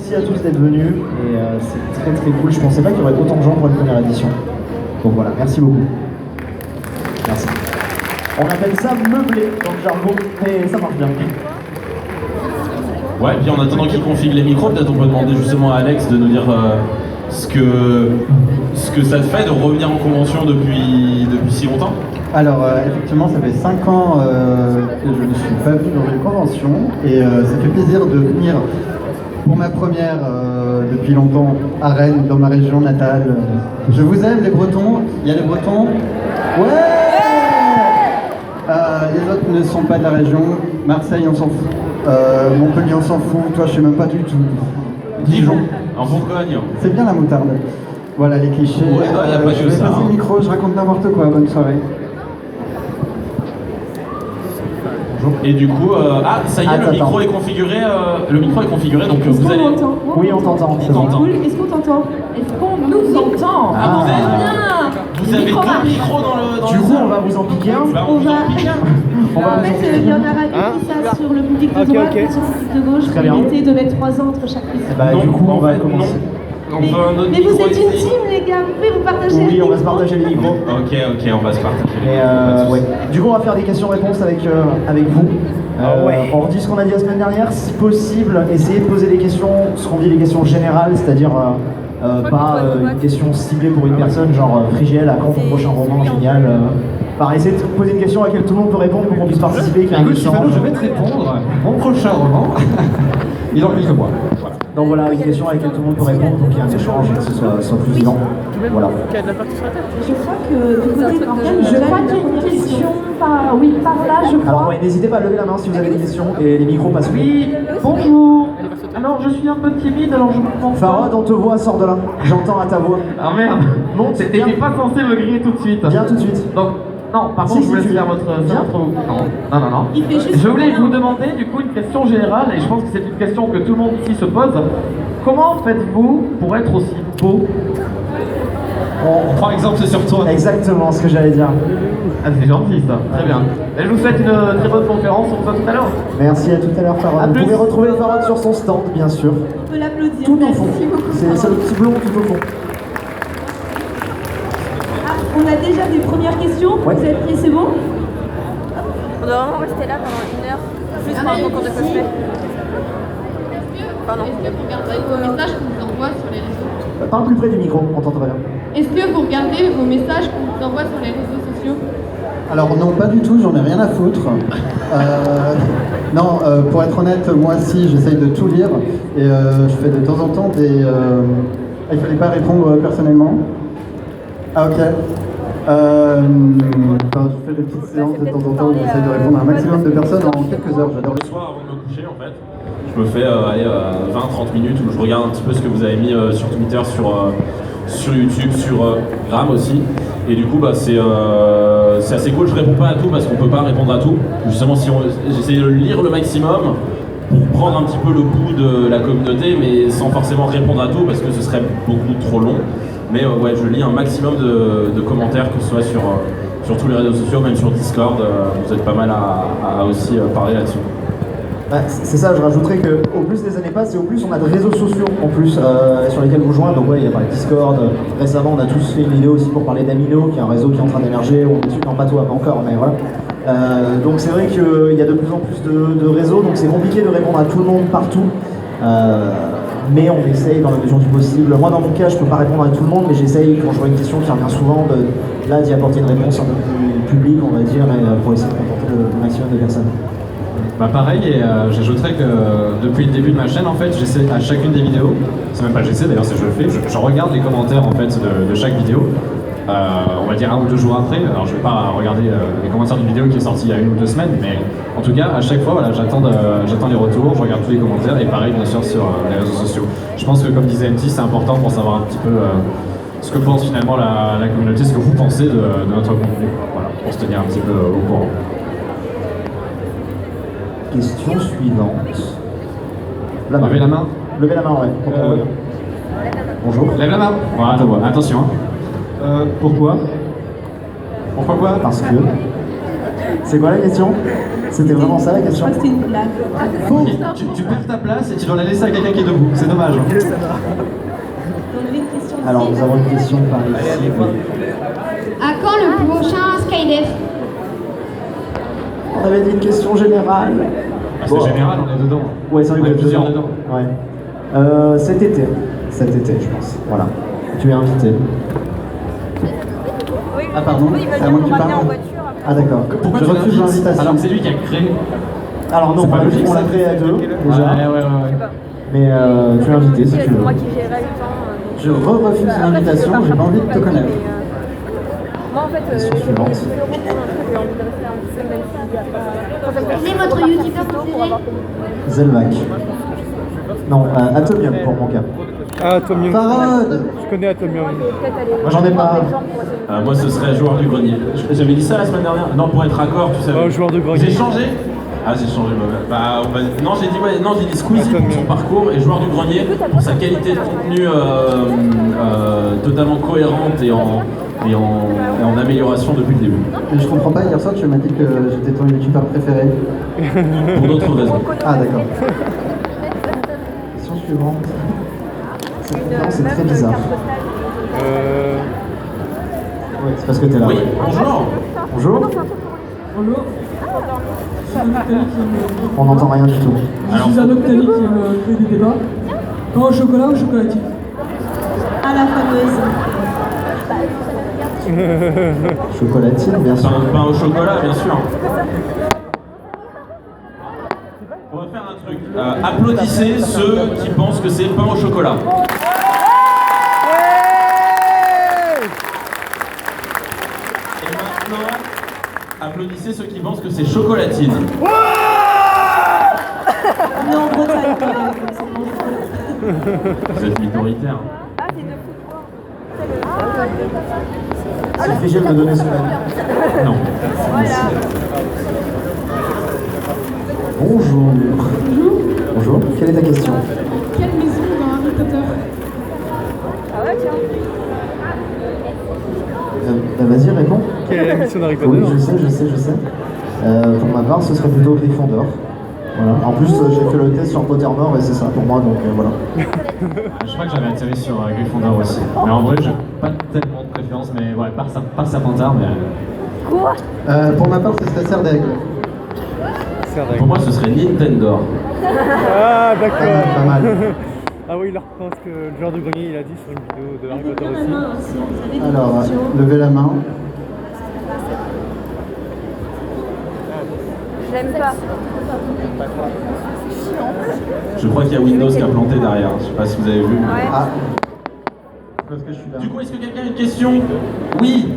merci à tous d'être venus et c'est très très cool. Je pensais pas qu'il y aurait autant de gens pour une première édition. Donc voilà, merci beaucoup. Merci. On appelle ça meublé dans le jargon, mais ça marche bien. Ouais, et puis en attendant qu'il configure les micros, peut-être on peut demander justement à Alex de nous dire ce que ça te fait de revenir en convention depuis si longtemps. Alors effectivement, ça fait 5 ans que je ne suis pas venu dans une convention et ça fait plaisir de venir pour ma première depuis longtemps à Rennes, dans ma région natale. Je vous aime les Bretons, il y a les Bretons. Ouais. Les autres ne sont pas de la région, Marseille on s'en fout, Montpellier on s'en fout, toi je sais même pas du tout. Dijon. En Bourgogne. C'est bien la moutarde. Voilà les clichés. Ouais, y a pas je que vais ça, passer hein. le micro, je raconte n'importe quoi, bonne soirée. Et du coup, ça y est, le micro est configuré. Donc vous allez. Oui, on t'entend. On t'entend. Est-ce qu'on t'entend? Est-ce qu'on nous entend? Ah, vous avez Micro deux marche. micros dans le. Du coup, on va vous en piquer un. Bah, On on vous en va- pique un. On va En vous en fait, piquer il y en un. aura deux qui ça sur le public de droite et sur le public de gauche. Très bien. Mettez 2 mètres 3 ans entre chaque piste. Bah, Non, du coup, on en va fait, commencer. On veut un autre Mais vous micro êtes une ici. team, les gars, vous pouvez vous partager Oui, les on va se micros. partager les micros. Ok, on va se partager. Et ouais. Du coup, on va faire des questions-réponses avec vous. On redit ce qu'on a dit la semaine dernière. Si possible, essayez de poser des questions, ce qu'on dit des questions générales, c'est-à-dire pas une question ciblée pour une personne, genre Frigiel, à quand ton prochain roman, génial. Enfin, essayez de poser une question à laquelle tout le monde peut répondre pour qu'on puisse participer. qu'il y ait un Écoute, échange. Stefano, je vais te répondre. Mon prochain roman, il en quelques mois. Voilà. Donc voilà, une question à laquelle tout le monde peut répondre, donc il y a un échange et que ce soit plus vivant. Voilà. Je crois que du côté d'Organe, je crois qu'il y a une question par là, je crois. Alors ouais, n'hésitez pas à lever la main si vous avez des questions et les micros passent. Oui, bonjour. Alors je suis un peu timide, alors je me comprends pas. Farad, on te voit, sors de là. J'entends à ta voix. Ah merde. Monte, T'étais pas censé me griller tout de suite. Viens tout de suite. Donc, non, par Si, contre, je si, vous laisse tu faire viens. votre... Viens. Non. Il fait juste Je voulais rien. vous demander du coup une question générale, et je pense que c'est une question que tout le monde ici se pose. Comment faites-vous pour être aussi beau? On prend exemple sur toi. Exactement ce que j'allais dire. Ah, c'est gentil ça, très bien. Et je vous souhaite une très bonne conférence, on se voit tout à l'heure. Merci à tout à l'heure, Farad. À Vous plus. pouvez retrouver Farad sur son stand, bien sûr. On peut l'applaudir. Tout au fond. Merci beaucoup. C'est le petit blond tout au fond. Ah, on a déjà des premières questions. Ouais. Vous êtes prêts, c'est bon? On doit vraiment rester là pendant 1 heure, juste pour un concours de cosplay. Pardon. Est-ce que vous regardez vos messages qu'on vous envoie sur les réseaux? Parle plus près du micro, on t'entend bien. Est-ce que vous regardez vos messages qu'on vous envoie sur les réseaux sociaux? Alors non, pas du tout, j'en ai rien à foutre. Non, pour être honnête, moi si, j'essaye de tout lire et je fais de temps en temps des... Il fallait pas répondre personnellement. Ah ok. Enfin, je fais des petites séances de temps en temps, j'essaye de répondre à un maximum de personnes en quelques heures, j'adore Le soir, avant de me coucher, en fait, je me fais 20-30 minutes où je regarde un petit peu ce que vous avez mis sur Twitter, sur YouTube, sur Gram aussi. Et du coup, c'est assez cool. Je réponds pas à tout parce qu'on peut pas répondre à tout. Justement, j'essaie de lire le maximum pour prendre un petit peu le pouls de la communauté, mais sans forcément répondre à tout parce que ce serait beaucoup trop long. Mais ouais, je lis un maximum de commentaires, que ce soit sur tous les réseaux sociaux, même sur Discord. Vous êtes pas mal à aussi parler là-dessus. Bah, c'est ça, je rajouterais qu'au plus les années passent et au plus on a de réseaux sociaux en plus sur lesquels vous joindre. Donc ouais, il y a parlé de Discord. Récemment, on a tous fait une vidéo aussi pour parler d'Amino, qui est un réseau qui est en train d'émerger. On est dessus, non pas toi, pas encore, mais voilà. Donc c'est vrai qu'il y a de plus en plus de réseaux, donc c'est compliqué de répondre à tout le monde partout. Mais on essaye dans la mesure du possible. Moi dans mon cas, je peux pas répondre à tout le monde, mais j'essaye quand je vois une question qui revient souvent, d'y apporter une réponse un peu plus publique, on va dire, et pour essayer de contenter le maximum de personnes. Bah pareil, et j'ajouterais que depuis le début de ma chaîne, en fait, j'essaie à chacune des vidéos, c'est même pas j'essaie d'ailleurs, c'est je le fais, je regarde les commentaires en fait de chaque vidéo, on va dire 1 ou 2 jours après. Alors je vais pas regarder les commentaires d'une vidéo qui est sortie il y a 1 ou 2 semaines, mais en tout cas à chaque fois voilà, j'attends les retours, je regarde tous les commentaires et pareil bien sûr sur les réseaux sociaux. Je pense que comme disait MT, c'est important pour savoir un petit peu ce que pense finalement la communauté, ce que vous pensez de notre contenu, voilà, pour se tenir un petit peu au courant. Question suivante. Levez la main. Levez la main, ouais. Bonjour. Lève la main. Voilà, attention. Pourquoi? Pourquoi quoi? Parce que. C'est quoi la question? C'était vraiment ça la Je question? crois que c'était une blague. Ok, tu perds ta place et tu dois la laisser à quelqu'un qui est debout. C'est dommage. Donc, les questions Alors nous avons une question par ici. Oui. À quand le prochain Skydef? On avait dit une question générale. C'est Bon. général, on est dedans. Ouais, c'est vrai On que est vous êtes plusieurs dedans. dedans. Ouais. Cet été, je pense. Voilà. Tu es invité. Oui, Ah, pardon, oui, il va c'est à venir moi nous qui ramener parle. en voiture. Après. Ah d'accord. Pourquoi Je tu refuse l'invites l'invitation. alors que c'est lui qui a créé? Alors non, C'est pas logique, on l'a ça. créé à deux déjà. Ouais. Mais tu es invité si C'est tu veux. moi qui gérerai le temps. Je refuse l'invitation, j'ai pas envie de te connaître. Moi en fait, Question suivante. j'ai envie de rester un petit peu, même s'il y a pas. Quel est votre youtubeur préféré? Zelvac. Non, Atomium pour mon cas. Ah, Atomium. Parode. Je connais Atomium. Moi, j'en ai pas. Moi, ce serait joueur du grenier. J'avais dit ça la semaine dernière. Non, pour être raccord, tu savais. Oh, joueur de grenier. J'ai changé. Ah, j'ai changé. Non, j'ai dit Squeezie pour son parcours et joueur du grenier pour sa qualité de contenu totalement cohérente et en amélioration depuis le début. Mais je comprends pas, hier soir tu m'as dit que j'étais ton youtubeur préféré. Pour d'autres raisons. Ah d'accord. Question suivante. Cette conférence est très bizarre. Oui, c'est parce que t'es là. Oui, ouais. bonjour. Bonjour. Bonjour. Je suis un Octali qui aime... On n'entend rien du tout. Je suis un Octali qui aime créer des débats. Pain au chocolat ou chocolatine? À la fameuse. Chocolatine, bien sûr. Pain au chocolat, bien sûr. On va faire un truc. Applaudissez ceux qui pensent que c'est pain au chocolat. Et maintenant, applaudissez ceux qui pensent que c'est chocolatine. Non, Bretagne. Vous êtes minoritaire. C'est figé de me donner son avis. Non. Bonjour. Bonjour. Quelle est ta question? Quelle maison dans Harry Potter? Ah ouais, tiens. Vas-y, réponds. Quelle est la mission d'Harry Potter? Oui, je sais. Pour ma part, ce serait plutôt Gryffondor. Voilà. En plus, j'ai fait le test sur Pottermore et c'est ça pour moi, donc voilà. Je crois que j'avais atterri sur Gryffondor aussi. Mais en vrai, j'ai pas tellement de préférence, mais ouais, par Serpentard, mais. Quoi? Pour ma part, ce serait Serre d'Aigle. Pour moi, ce serait Nintendo. Ah, d'accord. Pas mal. Ah oui, il reprend ce que le joueur de grenier il a dit sur une vidéo de Harry Potter aussi. Alors, levez la main. Je l'aime pas. Je crois qu'il y a Windows qui a planté derrière. Je sais pas si vous avez vu. Ouais. Ah. Parce que je suis là. Du coup, est-ce que quelqu'un a une question? Oui.